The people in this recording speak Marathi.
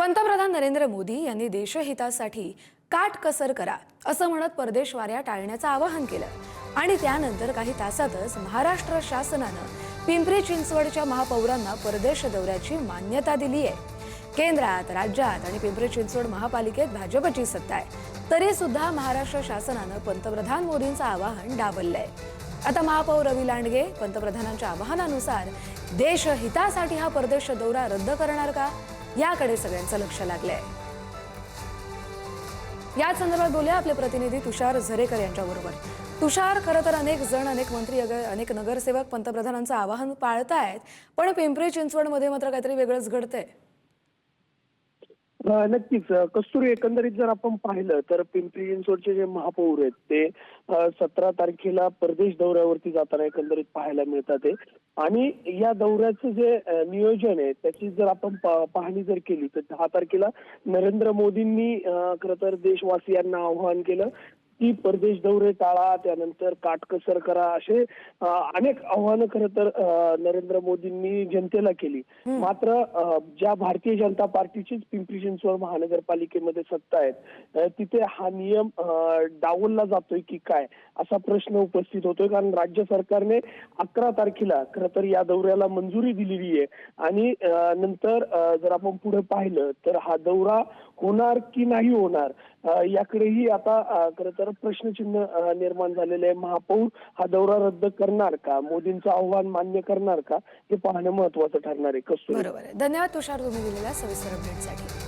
पंतप्रधान नरेंद्र मोदी यांनी देशहितासाठी काटकसर करा असं म्हणत परदेशवाऱ्या टाळण्याचं आवाहन केलं आणि त्यानंतर काही तासातच महाराष्ट्र शासनानं पिंपरी चिंचवडच्या महापौरांना परदेश दौऱ्याची मान्यता दिली आहे। केंद्रात, राज्यात आणि पिंपरी चिंचवड महापालिकेत भाजपची सत्ता आहे, तरी सुद्धा महाराष्ट्र शासनानं पंतप्रधान मोदींचं आवाहन डावललंय। आता महापौर रवी लांडगे पंतप्रधानांच्या आवाहनानुसार देशहितासाठी हा परदेश दौरा रद्द करणार का, याकडे सगळ्यांचं लक्ष लागलंय। या संदर्भात बोलूया आपले प्रतिनिधी तुषार झरेकर यांच्याबरोबर। तुषार, खरं तर अनेक जण, अनेक मंत्री, अनेक नगरसेवक पंतप्रधानांचं आवाहन पाळतायत, पण पिंपरी चिंचवडमध्ये मात्र काहीतरी वेगळंच घडतंय। नक्कीच कस्तुरी, एकंदरीत जर आपण पाहिलं तर पिंपरी चिंचवडचे जे महापौर आहेत ते 17 तारखेला परदेश दौऱ्यावरती जाताना एकंदरीत पाहायला मिळतात आणि या दौऱ्याचं जे नियोजन आहे त्याची जर आपण पाहणी जर केली तर 10 तारखेला नरेंद्र मोदींनी खरं तर देशवासियांना आवाहन केलं की परदेश दौरे टाळा, त्यानंतर काटकसर करा, असे अनेक आव्हानं खरं तर नरेंद्र मोदींनी जनतेला केली। मात्र ज्या भारतीय जनता पार्टीचीच पिंपरी चिंचवड महानगरपालिकेमध्ये सत्ता आहे तिथे हा नियम डावलला जातोय की काय असा प्रश्न उपस्थित होतोय, कारण राज्य सरकारने 11 तारखेला खरं तर या दौऱ्याला मंजुरी दिलेली आहे आणि नंतर जर आपण पुढे पाहिलं तर हा दौरा होणार की नाही होणार याकडेही आता खरं तर प्रश्नचिन्ह निर्माण झालेले आहे। महापौर हा दौरा रद्द करणार का, मोदींचं आव्हान मान्य करणार का, हे पाहणं महत्त्वाचं ठरणार आहे। बरोबर आहे। धन्यवाद तुषार, तुम्ही दिलेल्या सविस्तर अपडेटसाठी।